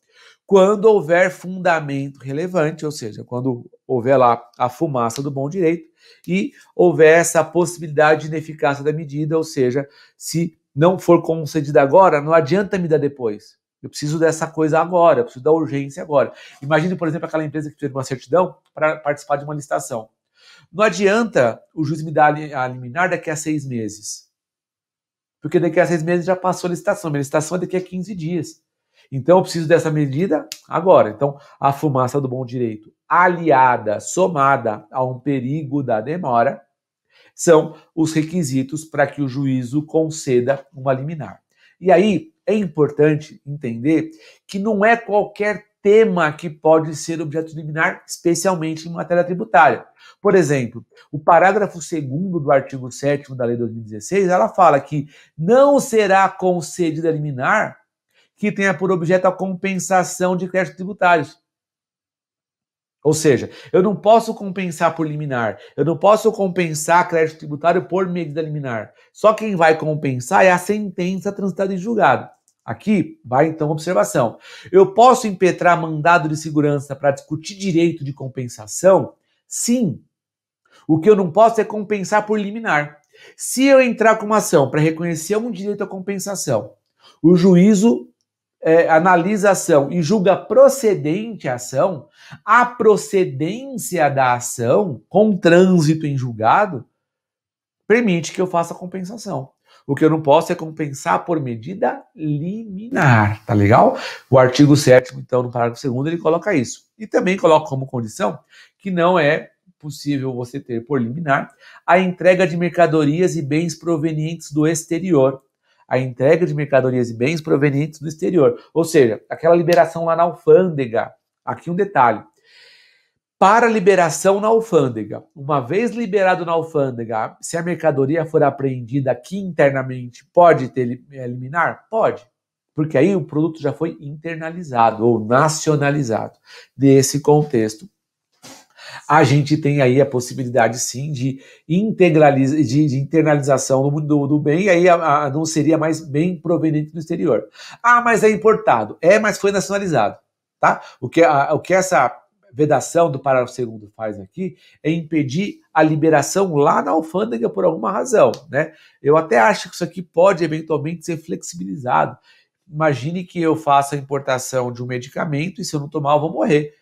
Speaker 1: quando houver fundamento relevante, ou seja, quando houver lá a fumaça do bom direito e houver essa possibilidade de ineficácia da medida, ou seja, se não for concedida agora, não adianta me dar depois. Eu preciso dessa coisa agora, eu preciso da urgência agora. Imagine, por exemplo, aquela empresa que fez uma certidão para participar de uma licitação. Não adianta o juiz me dar a liminar daqui a 6 meses. Porque daqui a 6 meses já passou a licitação. Minha licitação é daqui a 15 dias. Então eu preciso dessa medida agora. Então a fumaça do bom direito aliada, somada a um perigo da demora, são os requisitos para que o juízo conceda uma liminar. E aí é importante entender que não é qualquer tema que pode ser objeto de liminar, especialmente em matéria tributária. Por exemplo, o parágrafo 2º do artigo 7º da Lei 2016, ela fala que não será concedida liminar que tenha por objeto a compensação de créditos tributários. Ou seja, eu não posso compensar por liminar, eu não posso compensar crédito tributário por medida liminar. Só quem vai compensar é a sentença transitada em julgado. Aqui vai então observação. Eu posso impetrar mandado de segurança para discutir direito de compensação? Sim. O que eu não posso é compensar por liminar. Se eu entrar com uma ação para reconhecer um direito à compensação, o juízo analisa a ação e julga procedente a ação, a procedência da ação, com trânsito em julgado, permite que eu faça a compensação. O que eu não posso é compensar por medida liminar, tá legal? O artigo 7º, então, no parágrafo 2º, ele coloca isso. E também coloca como condição que não é possível você ter por liminar a entrega de mercadorias e bens provenientes do exterior. A entrega de mercadorias e bens provenientes do exterior. Ou seja, aquela liberação lá na alfândega. Aqui um detalhe. Para liberação na alfândega, uma vez liberado na alfândega, se a mercadoria for apreendida aqui internamente, pode ter liminar? Pode. Porque aí o produto já foi internalizado ou nacionalizado. Nesse contexto, a gente tem aí a possibilidade, sim, de internalização do bem, e aí não seria mais bem proveniente do exterior. Ah, mas é importado. É, mas foi nacionalizado. Tá? O que essa vedação do parágrafo 2º faz aqui é impedir a liberação lá na alfândega por alguma razão. Né? Eu até acho que isso aqui pode eventualmente ser flexibilizado. Imagine que eu faça a importação de um medicamento e se eu não tomar eu vou morrer.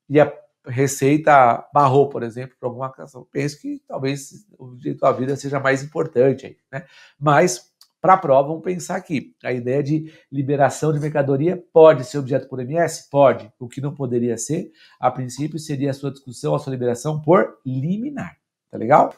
Speaker 1: E a Receita barrou, por exemplo, por alguma razão. Penso que talvez o direito à vida seja mais importante aí, né? Mas, para a prova, vamos pensar aqui. A ideia de liberação de mercadoria pode ser objeto por MS? Pode. O que não poderia ser, a princípio, seria a sua discussão, a sua liberação por liminar. Tá legal?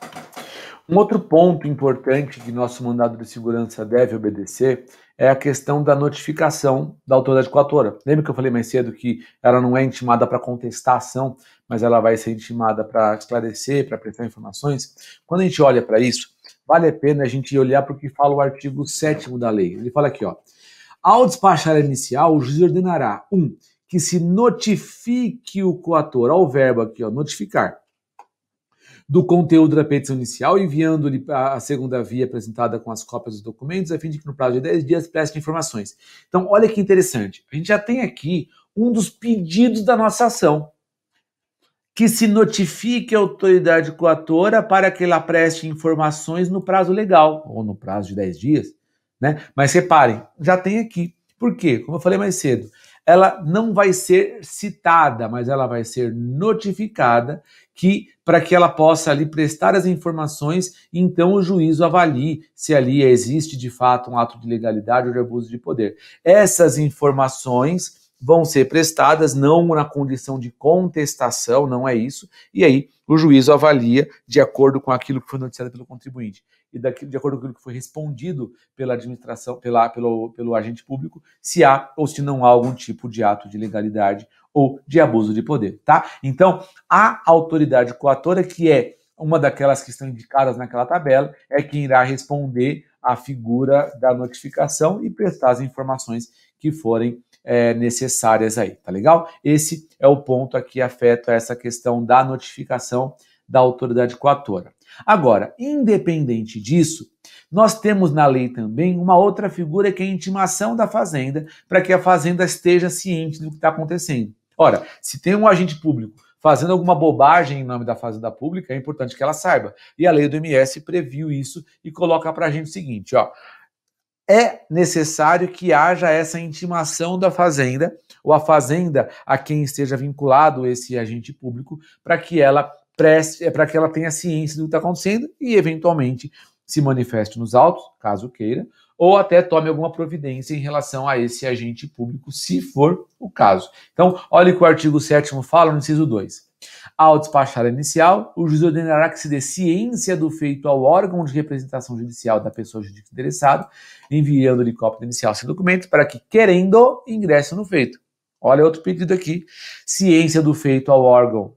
Speaker 1: Um outro ponto importante que nosso mandado de segurança deve obedecer é a questão da notificação da autoridade coatora. Lembra que eu falei mais cedo que ela não é intimada para contestar a ação, mas ela vai ser intimada para esclarecer, para prestar informações? Quando a gente olha para isso, vale a pena a gente olhar para o que fala o artigo 7º da lei. Ele fala aqui, ó, ao despachar a inicial, o juiz ordenará, que se notifique o coator, ao verbo aqui, ó, notificar, do conteúdo da petição inicial, enviando-lhe a segunda via apresentada com as cópias dos documentos, a fim de que no prazo de 10 dias preste informações. Então, olha que interessante. A gente já tem aqui um dos pedidos da nossa ação, que se notifique a autoridade coatora para que ela preste informações no prazo legal, ou no prazo de 10 dias. Né? Mas reparem, já tem aqui. Por quê? Como eu falei mais cedo, ela não vai ser citada, mas ela vai ser notificada para que ela possa ali prestar as informações e então o juízo avalie se ali existe de fato um ato de legalidade ou de abuso de poder. Essas informações vão ser prestadas não na condição de contestação, não é isso, e aí o juízo avalia de acordo com aquilo que foi noticiado pelo contribuinte e de acordo com aquilo que foi respondido pela administração, pelo agente público, se há ou se não há algum tipo de ato de legalidade ou de abuso de poder, tá? Então, a autoridade coatora, que é uma daquelas que estão indicadas naquela tabela, é quem irá responder à figura da notificação e prestar as informações que forem necessárias aí, tá legal? Esse é o ponto aqui afeto a essa questão da notificação da autoridade coatora. Agora, independente disso, Nós temos na lei também uma outra figura que é a intimação da fazenda, para que a fazenda esteja ciente do que está acontecendo. Ora, se tem um agente público fazendo alguma bobagem em nome da fazenda pública, é importante que ela saiba. E a lei do MS previu isso e coloca para a gente o seguinte, ó, é necessário que haja essa intimação da fazenda, ou a fazenda a quem esteja vinculado esse agente público, para que ela tenha ciência do que está acontecendo e, eventualmente, se manifeste nos autos, caso queira, ou até tome alguma providência em relação a esse agente público, se for o caso. Então, olha o que o artigo 7º fala no inciso 2. Ao despachar a inicial, o juiz ordenará que se dê ciência do feito ao órgão de representação judicial da pessoa jurídica interessada, enviando-lhe cópia inicial sem documento, para que, querendo, ingresse no feito. Olha outro pedido aqui. Ciência do feito ao órgão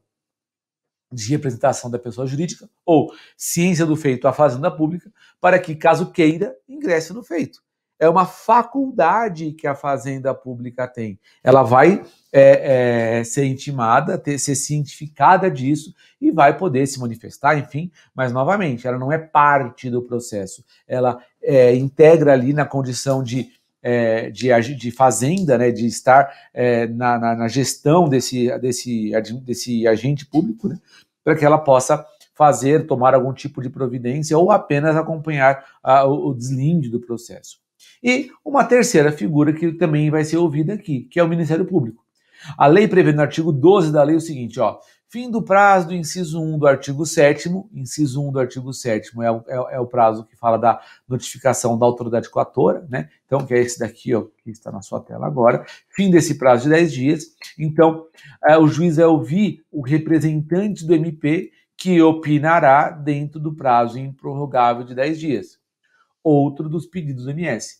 Speaker 1: de representação da pessoa jurídica ou ciência do feito à fazenda pública, para que, caso queira, ingresse no feito. É uma faculdade que a fazenda pública tem. Ela vai ser intimada, ser cientificada disso e vai poder se manifestar, enfim, mas, novamente, ela não é parte do processo. Ela integra ali na condição de fazenda, né, de estar na gestão desse agente público, né, para que ela possa tomar algum tipo de providência ou apenas acompanhar o deslinde do processo. E uma terceira figura que também vai ser ouvida aqui, que é o Ministério Público. A lei prevê no artigo 12 da lei o seguinte, ó, fim do prazo do inciso 1 do artigo 7º, inciso 1 do artigo 7º é o prazo que fala da notificação da autoridade coatora, né? Então, que é esse daqui, ó, que está na sua tela agora, fim desse prazo de 10 dias. Então, o juiz vai ouvir o representante do MP que opinará dentro do prazo improrrogável de 10 dias. Outro dos pedidos do MS.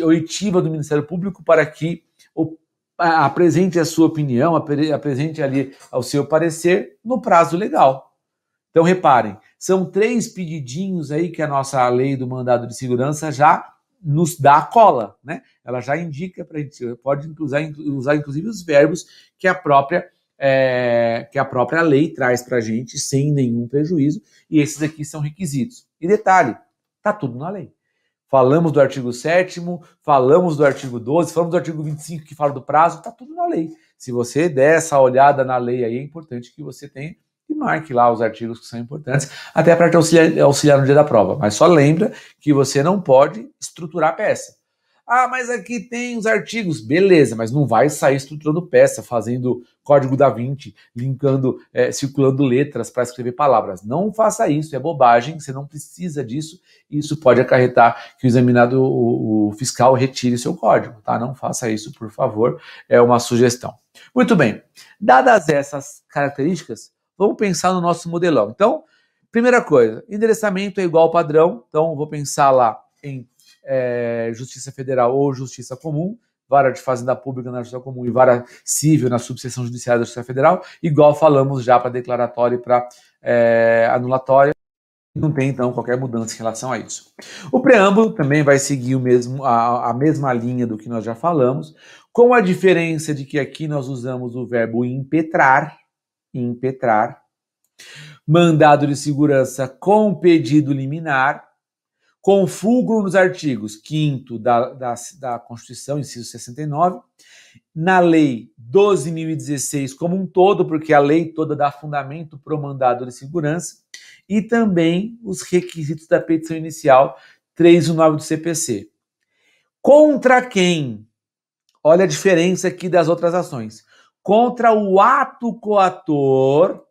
Speaker 1: Oitiva do Ministério Público para que apresente a sua opinião, apresente ali o seu parecer no prazo legal. Então, reparem, são 3 pedidinhos aí que a nossa lei do mandado de segurança já nos dá a cola, né? Ela já indica para a gente, pode usar inclusive os verbos que a própria lei traz para a gente sem nenhum prejuízo, e esses aqui são requisitos. E detalhe, tá tudo na lei. Falamos do artigo 7º, falamos do artigo 12, falamos do artigo 25 que fala do prazo, está tudo na lei. Se você der essa olhada na lei aí, é importante que você tenha e marque lá os artigos que são importantes, até para te auxiliar no dia da prova. Mas só lembra que você não pode estruturar a peça. Ah, mas aqui tem os artigos. Beleza, mas não vai sair estruturando peça, fazendo código da Vinci, linkando, circulando letras para escrever palavras. Não faça isso, é bobagem, você não precisa disso. Isso pode acarretar que o examinado, o fiscal, retire seu código, tá? Não faça isso, por favor, é uma sugestão. Muito bem, dadas essas características, vamos pensar no nosso modelão. Então, primeira coisa, endereçamento é igual ao padrão, então vou pensar lá em Justiça Federal ou Justiça Comum, vara de Fazenda Pública na Justiça Comum e vara civil na subseção judiciária da Justiça Federal, igual falamos já para declaratório e para anulatória, não tem então qualquer mudança em relação a isso. O preâmbulo também vai seguir a mesma linha do que nós já falamos, com a diferença de que aqui nós usamos o verbo impetrar, mandado de segurança com pedido liminar, com fulcro nos artigos 5º da Constituição, inciso 69, na Lei 12.016 como um todo, porque a lei toda dá fundamento para o mandado de segurança, e também os requisitos da petição inicial 319 do CPC. Contra quem? Olha a diferença aqui das outras ações. Contra o ato coator,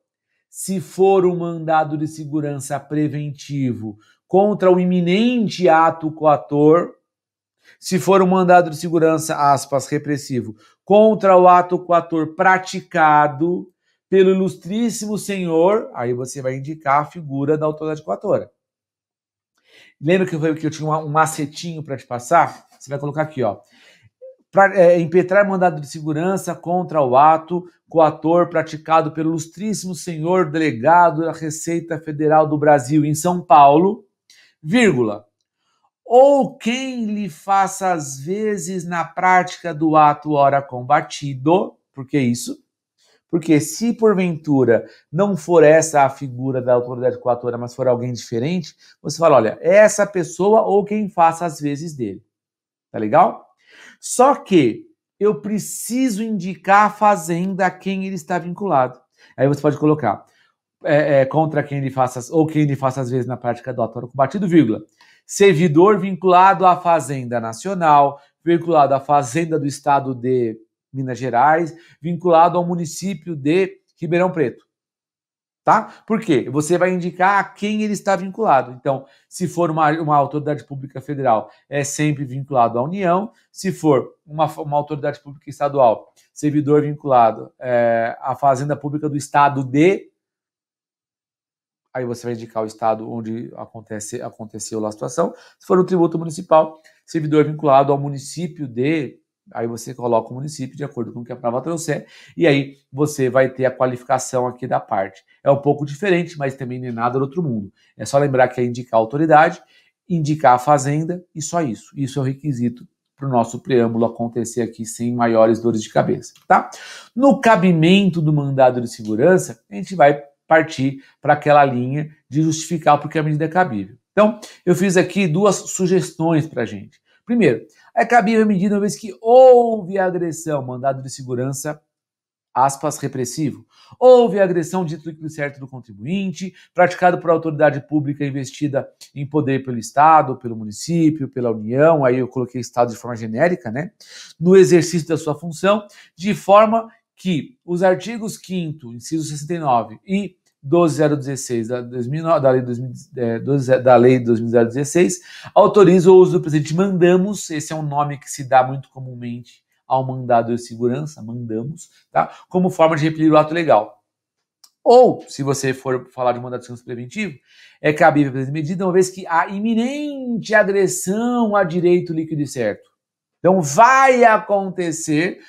Speaker 1: se for um mandado de segurança preventivo, contra o iminente ato coator, se for um mandado de segurança, aspas, repressivo, contra o ato coator praticado pelo ilustríssimo senhor, aí você vai indicar a figura da autoridade coatora. Lembra que eu tinha um macetinho para te passar? Você vai colocar aqui, ó. Impetrar mandado de segurança contra o ato coator praticado pelo ilustríssimo senhor delegado da Receita Federal do Brasil em São Paulo, vírgula, ou quem lhe faça às vezes na prática do ato ora combatido, por que isso? Porque se porventura não for essa a figura da autoridade coatora, mas for alguém diferente, você fala, olha, é essa pessoa ou quem faça as vezes dele. Tá legal? Só que eu preciso indicar a fazenda a quem ele está vinculado. Aí você pode colocar contra quem ele faça, ou quem ele faça as vezes na prática do ato, batido, vírgula. Servidor vinculado à Fazenda Nacional, vinculado à Fazenda do Estado de Minas Gerais, vinculado ao município de Ribeirão Preto. Tá? Por quê? Você vai indicar a quem ele está vinculado. Então, se for uma autoridade pública federal, é sempre vinculado à União. Se for uma autoridade pública estadual, servidor vinculado à Fazenda Pública do Estado de... Aí você vai indicar o estado onde aconteceu lá a situação. Se for um tributo municipal, servidor vinculado ao município de... Aí você coloca o município de acordo com o que a prova trouxer, e aí você vai ter a qualificação aqui da parte. É um pouco diferente, mas também nem nada do outro mundo. É só lembrar que é indicar a autoridade, indicar a fazenda e só isso. Isso é o requisito para o nosso preâmbulo acontecer aqui sem maiores dores de cabeça, tá? No cabimento do mandado de segurança, a gente vai partir para aquela linha de justificar porque a medida é cabível. Então, eu fiz aqui duas sugestões para a gente. Primeiro, é cabível a medida uma vez que houve agressão, mandado de segurança, aspas, repressivo. Houve agressão de título certo do contribuinte, praticado por autoridade pública investida em poder pelo Estado, pelo município, pela União, aí eu coloquei Estado de forma genérica, né? No exercício da sua função, de forma que os artigos 5º, inciso 69 e 12016 da Lei 2016 autoriza o uso do presente mandamos, esse é um nome que se dá muito comumente ao mandado de segurança, mandamos, tá? Como forma de repelir o ato legal. Ou, se você for falar de mandado de segurança preventivo, é cabível a medida uma vez que há iminente agressão a direito líquido e certo. Então vai acontecer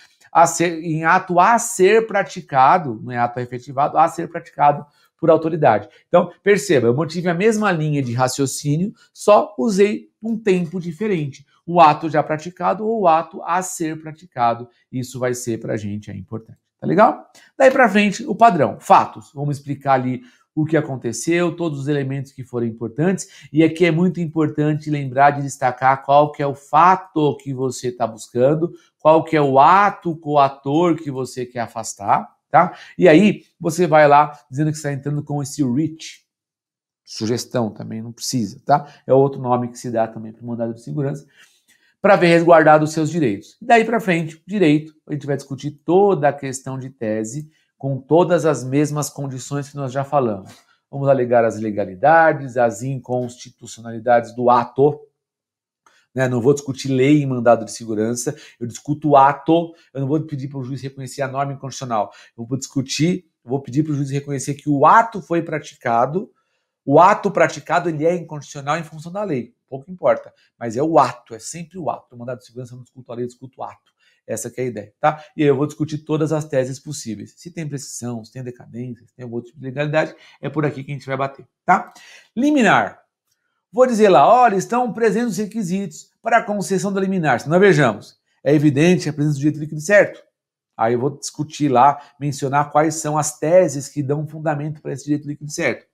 Speaker 1: em ato a ser praticado, não é ato efetivado, a ser praticado por autoridade. Então, perceba, eu mantive a mesma linha de raciocínio, só usei um tempo diferente. O ato já praticado ou o ato a ser praticado. Isso vai ser pra gente importante. Tá legal? Daí pra frente, o padrão. Fatos. Vamos explicar ali o que aconteceu, todos os elementos que foram importantes. E aqui é muito importante lembrar de destacar qual que é o fato que você está buscando, qual que é o ato coator que você quer afastar, tá? E aí você vai lá dizendo que está entrando com esse reach. Sugestão também, não precisa, tá? É outro nome que se dá também para o mandado de segurança, para ver resguardado os seus direitos. Daí para frente, direito, a gente vai discutir toda a questão de tese com todas as mesmas condições que nós já falamos. Vamos alegar as ilegalidades, as inconstitucionalidades do ato, né? Não vou discutir lei em mandado de segurança, eu discuto o ato, eu não vou pedir para o juiz reconhecer a norma inconstitucional, eu vou pedir para o juiz reconhecer que o ato foi praticado. O ato praticado ele é inconstitucional em função da lei, pouco importa, mas é o ato, é sempre o ato. O mandado de segurança eu não discuto a lei, eu discuto o ato. Essa que é a ideia, tá? E aí eu vou discutir todas as teses possíveis. Se tem prescrição, se tem decadência, se tem algum outro tipo de legalidade, é por aqui que a gente vai bater, tá? Liminar. Vou dizer lá, olha, estão presentes os requisitos para a concessão da liminar. Se nós vejamos, é evidente a presença do direito líquido certo. Aí eu vou discutir lá, mencionar quais são as teses que dão fundamento para esse direito líquido certo.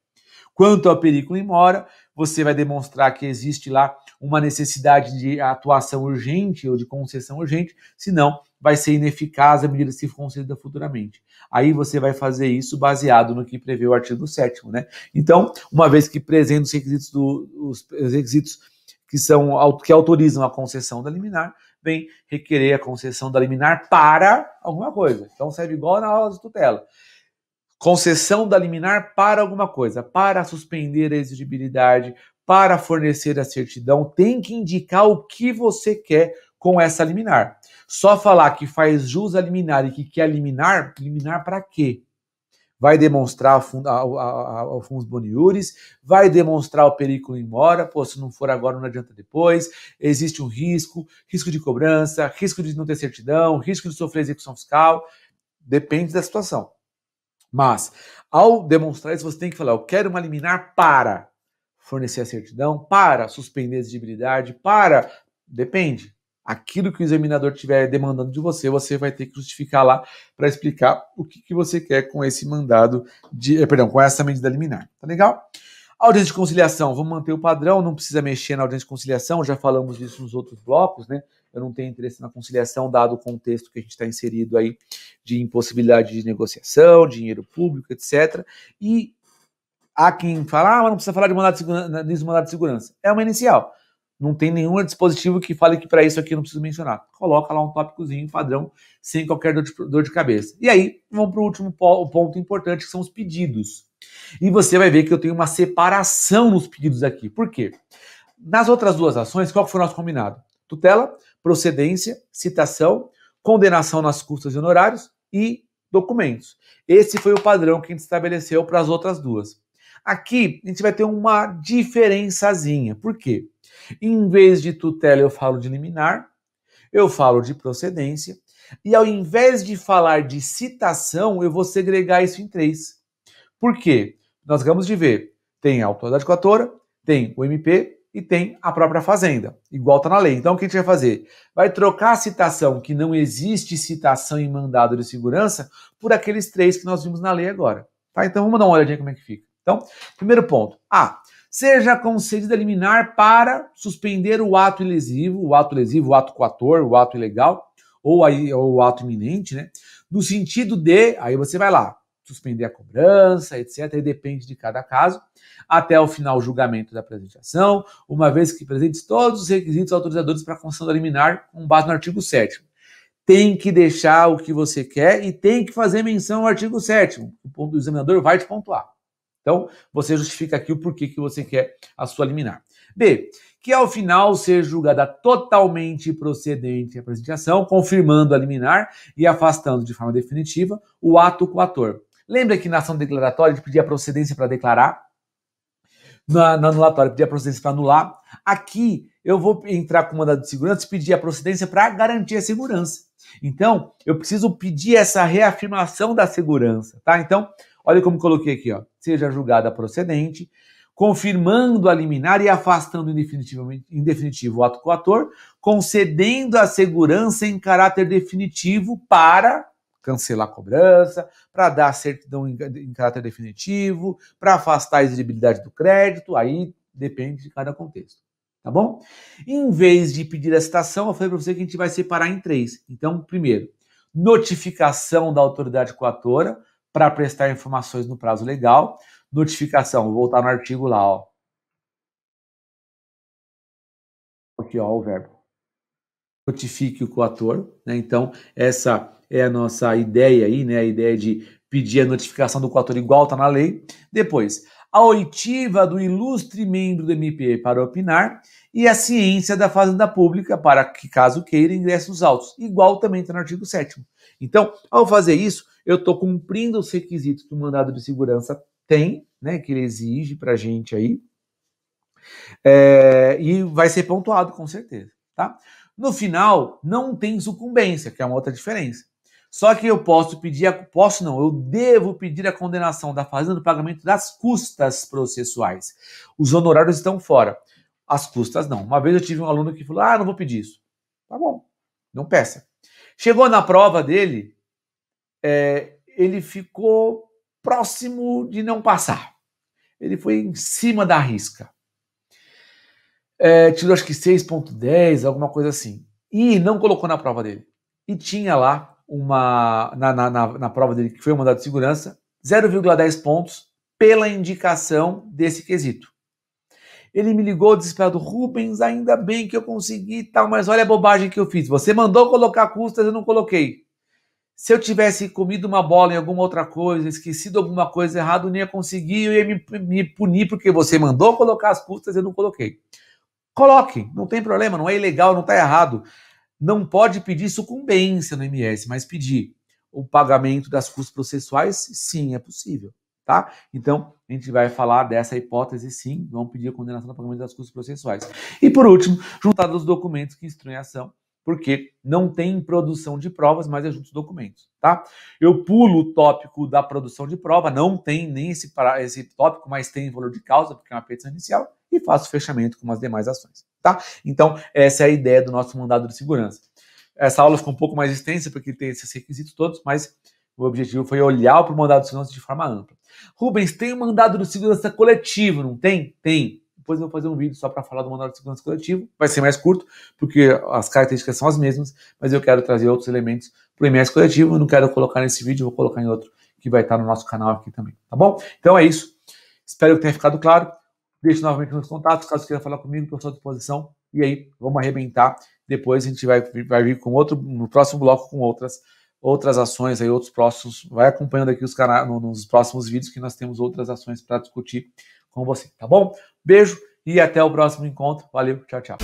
Speaker 1: Quanto ao perigo in mora, você vai demonstrar que existe lá uma necessidade de atuação urgente ou de concessão urgente, senão vai ser ineficaz a medida se for concedida futuramente. Aí você vai fazer isso baseado no que prevê o artigo 7º, né? Então, uma vez que presente os requisitos que autorizam a concessão da liminar, vem requerer a concessão da liminar para alguma coisa. Então serve igual na aula de tutela. Concessão da liminar para alguma coisa, para suspender a exigibilidade, para fornecer a certidão, tem que indicar o que você quer com essa liminar. Só falar que faz jus a liminar e que quer liminar para quê? Vai demonstrar o fumus boni iuris, vai demonstrar o perigo in mora, pô, se não for agora não adianta depois, existe um risco de cobrança, risco de não ter certidão, risco de sofrer execução fiscal, depende da situação. Mas, ao demonstrar isso, você tem que falar, eu quero uma liminar para fornecer a certidão, para suspender a exigibilidade, para... Depende. Aquilo que o examinador estiver demandando de você, você vai ter que justificar lá para explicar o que você quer com esse mandado com essa medida liminar. Tá legal? Audiência de conciliação, vamos manter o padrão, não precisa mexer na audiência de conciliação, já falamos disso nos outros blocos, né? Eu não tenho interesse na conciliação, dado o contexto que a gente está inserido aí de impossibilidade de negociação, dinheiro público, etc. E há quem fala, mas não precisa falar de mandado de segurança. É uma inicial. Não tem nenhum dispositivo que fale que para isso aqui eu não preciso mencionar. Coloca lá um tópicozinho padrão, sem qualquer dor de cabeça. E aí, vamos para o último ponto importante, que são os pedidos. E você vai ver que eu tenho uma separação nos pedidos aqui. Por quê? Nas outras duas ações, qual foi o nosso combinado? Tutela, procedência, citação, condenação nas custas e honorários e documentos. Esse foi o padrão que a gente estabeleceu para as outras duas. Aqui, a gente vai ter uma diferençazinha. Por quê? Em vez de tutela, eu falo de liminar, eu falo de procedência, e ao invés de falar de citação, eu vou segregar isso em 3. Por quê? Nós acabamos de ver, tem a autoridade coatora, tem o MP e tem a própria fazenda, igual está na lei. Então, o que a gente vai fazer? Vai trocar a citação, que não existe citação em mandado de segurança, por aqueles 3 que nós vimos na lei agora. Tá? Então, vamos dar uma olhadinha como é que fica. Então, primeiro ponto. Seja concedida liminar para suspender o ato lesivo, o ato coator, o ato ilegal, ou o ato iminente, né? No sentido de, aí você vai lá, suspender a cobrança, etc., e depende de cada caso, até o final julgamento da presente ação, uma vez que presentes todos os requisitos autorizadores para a concessão da liminar, com base no artigo 7º. Tem que deixar o que você quer e tem que fazer menção ao artigo 7º. O examinador vai te pontuar. Então, você justifica aqui o porquê que você quer a sua liminar. B, que ao final seja julgada totalmente procedente a presente ação, confirmando a liminar e afastando de forma definitiva o ato coator. Lembra que na ação declaratória a gente pedia procedência para declarar? Na anulatória pedia procedência para anular. Aqui eu vou entrar com mandado de segurança e pedir a procedência para garantir a segurança. Então, eu preciso pedir essa reafirmação da segurança, tá? Então, olha como coloquei aqui, ó. Seja julgada procedente, confirmando a liminar e afastando em definitivo o ato coator, concedendo a segurança em caráter definitivo para cancelar a cobrança, para dar certidão em caráter definitivo, para afastar a exigibilidade do crédito, aí depende de cada contexto, tá bom? Em vez de pedir a citação, eu falei para você que a gente vai separar em 3. Então, primeiro, notificação da autoridade coatora para prestar informações no prazo legal. Notificação, vou voltar no artigo lá, ó. Aqui, ó, o verbo. Notifique o coator, né? Então, essa é a nossa ideia aí, né? A ideia de pedir a notificação do coator igual está na lei. Depois, a oitiva do ilustre membro do MP para opinar e a ciência da Fazenda Pública para que, caso queira, ingresse os autos. Igual também está no artigo 7º. Então, ao fazer isso, eu estou cumprindo os requisitos que o mandado de segurança tem, né? Que ele exige para a gente aí. E vai ser pontuado, com certeza, tá? No final, não tem sucumbência, que é uma outra diferença. Só que eu eu devo pedir a condenação da fazenda do pagamento das custas processuais. Os honorários estão fora, as custas não. Uma vez eu tive um aluno que falou, não vou pedir isso. Tá bom, não peça. Chegou na prova dele, ele ficou próximo de não passar. Ele foi em cima da risca. Tirou acho que 6.10, alguma coisa assim. E não colocou na prova dele. E tinha lá na prova dele, que foi o mandado de segurança, 0,10 pontos pela indicação desse quesito. Ele me ligou desesperado, Rubens, ainda bem que eu consegui e tal, mas olha a bobagem que eu fiz. Você mandou colocar custas, eu não coloquei. Se eu tivesse comido uma bola em alguma outra coisa, esquecido alguma coisa errada, eu não ia conseguir, eu ia me punir porque você mandou colocar as custas, eu não coloquei. Coloque, não tem problema, não é ilegal, não está errado. Não pode pedir sucumbência no MS, mas pedir o pagamento das custas processuais, sim, é possível, tá? Então, a gente vai falar dessa hipótese, sim, vamos pedir a condenação do pagamento das custas processuais. E, por último, juntar os documentos que instruem a ação porque não tem produção de provas, mas é junto os documentos, tá? Eu pulo o tópico da produção de prova, não tem nem esse tópico, mas tem valor de causa, porque é uma petição inicial, e faço fechamento com as demais ações, tá? Então, essa é a ideia do nosso mandado de segurança. Essa aula ficou um pouco mais extensa, porque tem esses requisitos todos, mas o objetivo foi olhar para o mandado de segurança de forma ampla. Rubens, tem um mandado de segurança coletivo, não tem? Tem. Depois eu vou fazer um vídeo só para falar do mandado de segurança coletivo. Vai ser mais curto, porque as características são as mesmas, mas eu quero trazer outros elementos para o MS coletivo. Eu não quero colocar nesse vídeo, vou colocar em outro que vai estar no nosso canal aqui também, tá bom? Então é isso. Espero que tenha ficado claro. Deixe novamente nos contatos, caso queira falar comigo, estou à sua disposição. E aí, vamos arrebentar. Depois a gente vai vir com outro, no próximo bloco, com outras ações, aí, outros próximos. Vai acompanhando aqui os canais nos próximos vídeos, que nós temos outras ações para discutir com você, tá bom? Beijo e até o próximo encontro. Valeu, tchau, tchau.